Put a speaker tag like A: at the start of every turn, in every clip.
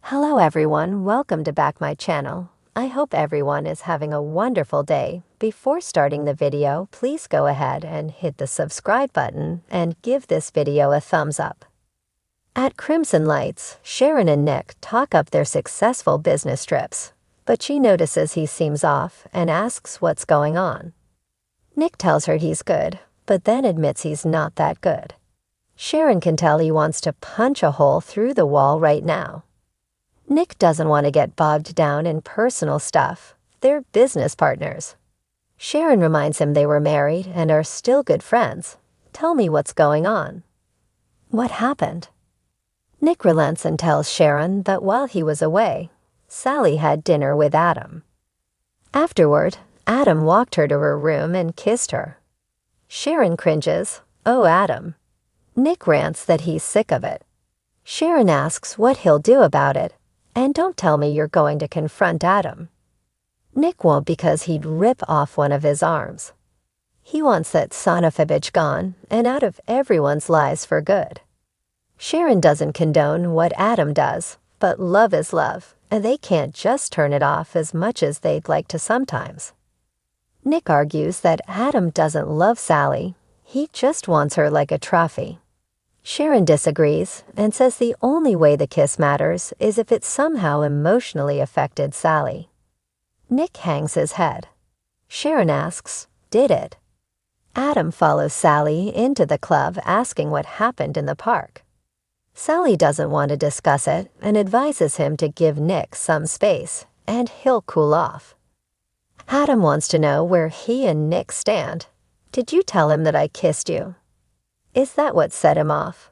A: Hello everyone, welcome to back my channel. I hope everyone is having a wonderful day. Before starting the video, please go ahead and hit the subscribe button and give this video a thumbs up. At Crimson Lights, Sharon and Nick talk up their successful business trips, but she notices he seems off and asks what's going on. Nick tells her he's good, but then admits he's not that good. Sharon can tell he wants to punch a hole through the wall right now. Nick doesn't want to get bogged down in personal stuff. They're business partners. Sharon reminds him they were married and are still good friends. Tell me what's going on. What happened? Nick relents and tells Sharon that while he was away, Sally had dinner with Adam. Afterward, Adam walked her to her room and kissed her. Sharon cringes. Oh, Adam. Nick rants that he's sick of it. Sharon asks what he'll do about it. And don't tell me you're going to confront Adam. Nick won't because he'd rip off one of his arms. He wants that son of a bitch gone and out of everyone's lives for good. Sharon doesn't condone what Adam does, but love is love, and they can't just turn it off as much as they'd like to sometimes. Nick argues that Adam doesn't love Sally, he just wants her like a trophy. Sharon disagrees and says the only way the kiss matters is if it somehow emotionally affected Sally. Nick hangs his head. Sharon asks, did it? Adam follows Sally into the club asking what happened in the park. Sally doesn't want to discuss it and advises him to give Nick some space, and he'll cool off. Adam wants to know where he and Nick stand. Did you tell him that I kissed you? Is that what set him off?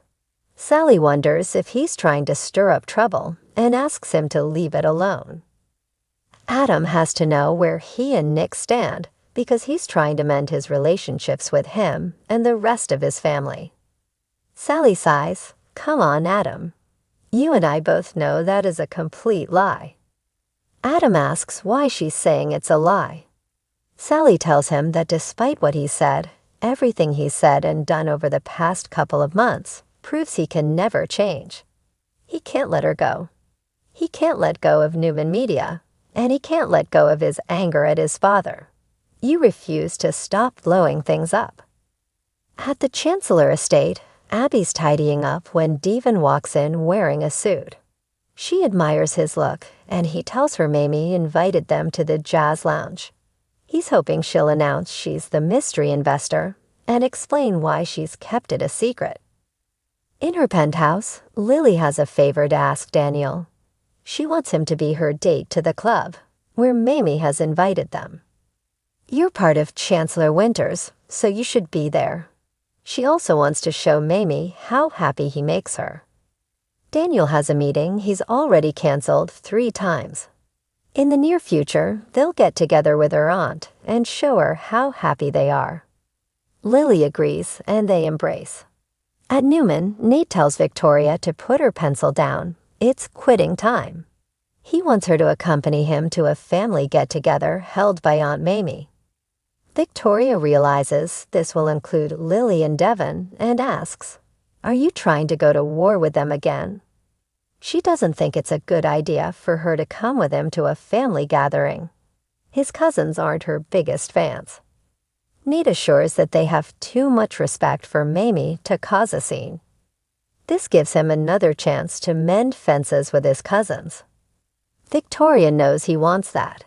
A: Sally wonders if he's trying to stir up trouble and asks him to leave it alone. Adam has to know where he and Nick stand because he's trying to mend his relationships with him and the rest of his family. Sally sighs, come on, Adam. You and I both know that is a complete lie. Adam asks why she's saying it's a lie. Sally tells him that despite what he said, everything he's said and done over the past couple of months proves he can never change. He can't let her go. He can't let go of Newman Media, and he can't let go of his anger at his father. You refuse to stop blowing things up. At the Chancellor estate, Abby's tidying up when Devon walks in wearing a suit. She admires his look, and he tells her Mamie invited them to the jazz lounge. He's hoping she'll announce she's the mystery investor and explain why she's kept it a secret. In her penthouse, Lily has a favor to ask Daniel. She wants him to be her date to the club, where Mamie has invited them. You're part of Chancellor Winters, so you should be there. She also wants to show Mamie how happy he makes her. Daniel has a meeting he's already canceled 3 times. In the near future, they'll get together with her aunt and show her how happy they are. Lily agrees, and they embrace. At Newman, Nate tells Victoria to put her pencil down. It's quitting time. He wants her to accompany him to a family get-together held by Aunt Mamie. Victoria realizes this will include Lily and Devon and asks, are you trying to go to war with them again? She doesn't think it's a good idea for her to come with him to a family gathering. His cousins aren't her biggest fans. Nate assures that they have too much respect for Mamie to cause a scene. This gives him another chance to mend fences with his cousins. Victoria knows he wants that.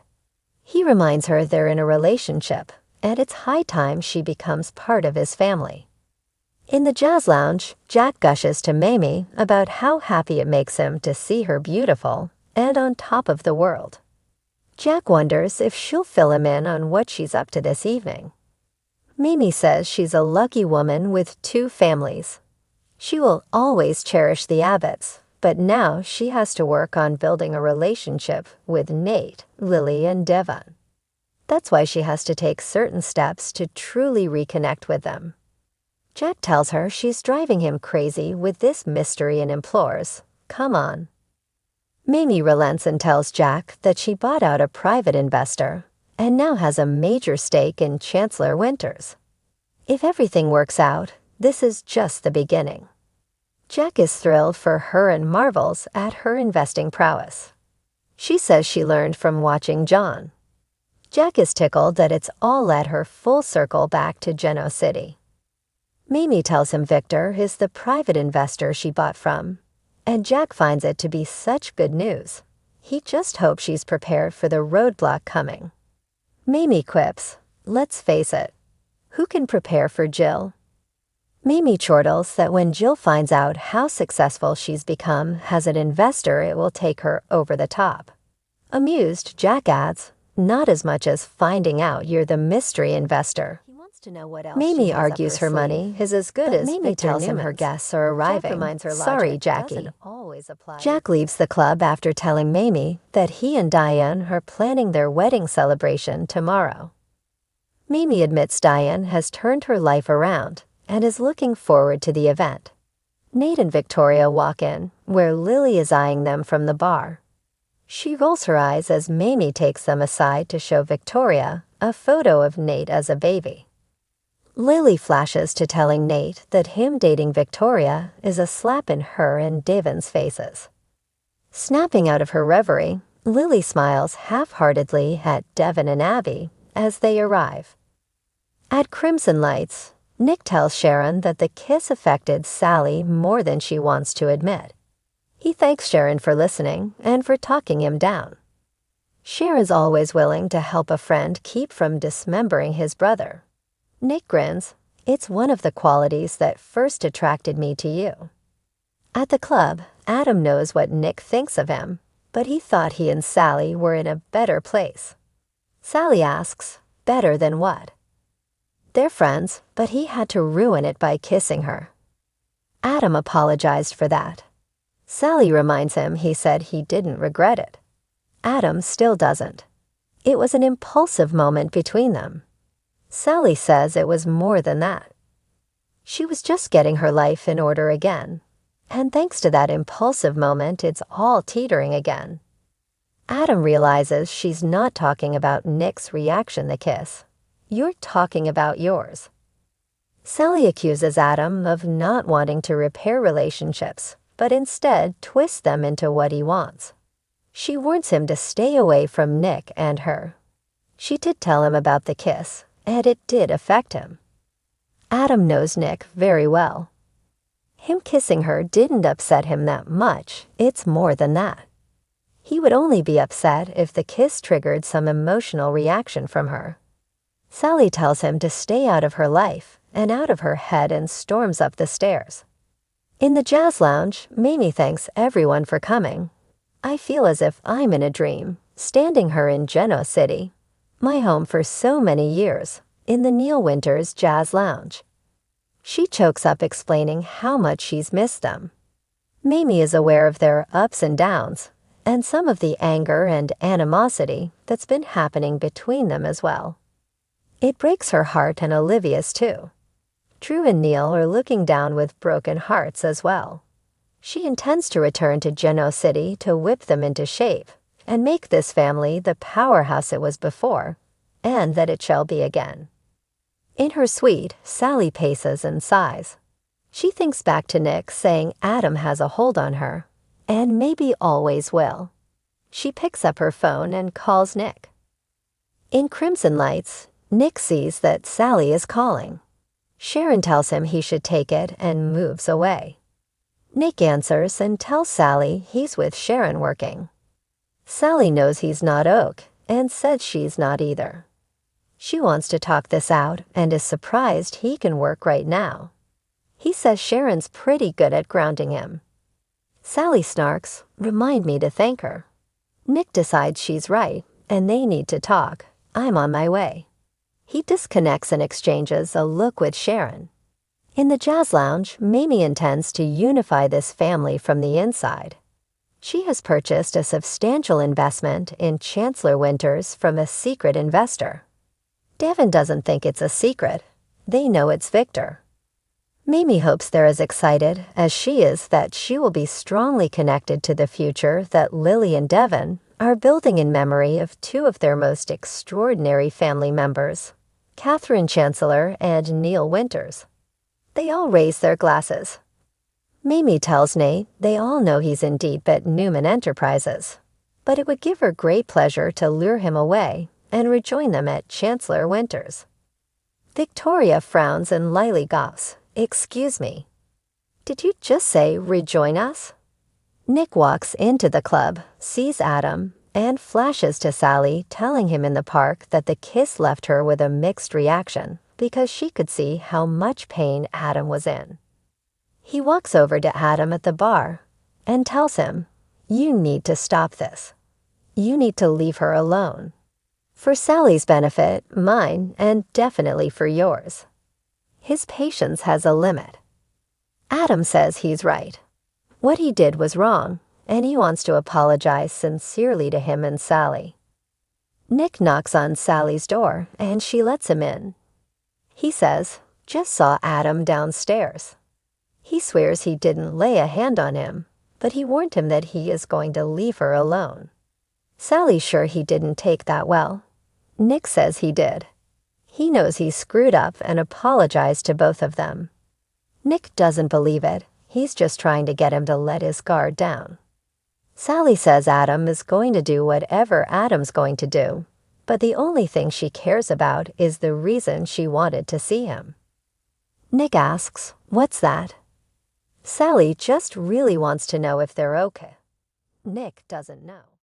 A: He reminds her they're in a relationship, and it's high time she becomes part of his family. In the jazz lounge, Jack gushes to Mamie about how happy it makes him to see her beautiful and on top of the world. Jack wonders if she'll fill him in on what she's up to this evening. Mamie says she's a lucky woman with 2 families. She will always cherish the Abbotts, but now she has to work on building a relationship with Nate, Lily, and Devon. That's why she has to take certain steps to truly reconnect with them. Jack tells her she's driving him crazy with this mystery and implores, come on. Mamie relents and tells Jack that she bought out a private investor and now has a major stake in Chancellor Winters. If everything works out, this is just the beginning. Jack is thrilled for her and marvels at her investing prowess. She says she learned from watching John. Jack is tickled that it's all led her full circle back to Geno City. Mamie tells him Victor is the private investor she bought from, and Jack finds it to be such good news. He just hopes she's prepared for the roadblock coming. Mamie quips, "Let's face it, who can prepare for Jill?" Mamie chortles that when Jill finds out how successful she's become as an investor, it will take her over the top. Amused, Jack adds, "Not as much as finding out you're the mystery investor." He wants to know what else Mamie argues her money is as good as Mamie tells him her guests are arriving. Sorry, Jackie. Jack leaves the club after telling Mamie that he and Diane are planning their wedding celebration tomorrow. Mamie admits Diane has turned her life around and is looking forward to the event. Nate and Victoria walk in, where Lily is eyeing them from the bar. She rolls her eyes as Mamie takes them aside to show Victoria a photo of Nate as a baby. Lily flashes to telling Nate that him dating Victoria is a slap in her and Devon's faces. Snapping out of her reverie, Lily smiles half-heartedly at Devon and Abby as they arrive. At Crimson Lights, Nick tells Sharon that the kiss affected Sally more than she wants to admit. He thanks Sharon for listening and for talking him down. Sharon's always willing to help a friend keep from dismembering his brother. Nick grins, "It's one of the qualities that first attracted me to you." At the club, Adam knows what Nick thinks of him, but he thought he and Sally were in a better place. Sally asks, "Better than what?" They're friends, but he had to ruin it by kissing her. Adam apologized for that. Sally reminds him he said he didn't regret it. Adam still doesn't. It was an impulsive moment between them. Sally says it was more than that. She was just getting her life in order again, and thanks to that impulsive moment, it's all teetering again. Adam realizes she's not talking about Nick's reaction to the kiss. "You're talking about yours." Sally accuses Adam of not wanting to repair relationships, but instead twist them into what he wants. She warns him to stay away from Nick and her. She did tell him about the kiss, and it did affect him. Adam knows Nick very well. Him kissing her didn't upset him that much. It's more than that. He would only be upset if the kiss triggered some emotional reaction from her. Sally tells him to stay out of her life and out of her head and storms up the stairs. In the jazz lounge, Mamie thanks everyone for coming. "I feel as if I'm in a dream, standing her in Geno City, my home for so many years, in the Neil Winters Jazz Lounge." She chokes up explaining how much she's missed them. Mamie is aware of their ups and downs, and some of the anger and animosity that's been happening between them as well. It breaks her heart and Olivia's too. Drew and Neil are looking down with broken hearts as well. She intends to return to Geno City to whip them into shape and make this family the powerhouse it was before, and that it shall be again. In her suite, Sally paces and sighs. She thinks back to Nick saying Adam has a hold on her, and maybe always will. She picks up her phone and calls Nick. In Crimson Lights, Nick sees that Sally is calling. Sharon tells him he should take it and moves away. Nick answers and tells Sally he's with Sharon working. Sally knows he's not Oak and says she's not either. She wants to talk this out and is surprised he can work right now. He says Sharon's pretty good at grounding him. Sally snarks, "Remind me to thank her." Nick decides she's right and they need to talk. "I'm on my way." He disconnects and exchanges a look with Sharon. In the jazz lounge, Mamie intends to unify this family from the inside. She has purchased a substantial investment in Chancellor Winters from a secret investor. Devon doesn't think it's a secret. They know it's Victor. Mamie hopes they're as excited as she is that she will be strongly connected to the future that Lily and Devon are building in memory of two of their most extraordinary family members, Catherine Chancellor and Neil Winters. They all raise their glasses. Mamie tells Nate they all know he's in deep at Newman Enterprises, but it would give her great pleasure to lure him away and rejoin them at Chancellor Winter's. Victoria frowns and Lily gulps. "Excuse me. Did you just say rejoin us?" Nick walks into the club, sees Adam, and flashes to Sally telling him in the park that the kiss left her with a mixed reaction because she could see how much pain Adam was in. He walks over to Adam at the bar and tells him, "You need to stop this. You need to leave her alone. For Sally's benefit, mine, and definitely for yours." His patience has a limit. Adam says he's right. What he did was wrong, and he wants to apologize sincerely to him and Sally. Nick knocks on Sally's door, and she lets him in. He says, "Just saw Adam downstairs." He swears he didn't lay a hand on him, but he warned him that he is going to leave her alone. Sally's sure he didn't take that well. Nick says he did. He knows he screwed up and apologized to both of them. Nick doesn't believe it. He's just trying to get him to let his guard down. Sally says Adam is going to do whatever Adam's going to do, but the only thing she cares about is the reason she wanted to see him. Nick asks, "What's that?" Sally just really wants to know if they're okay. Nick doesn't know.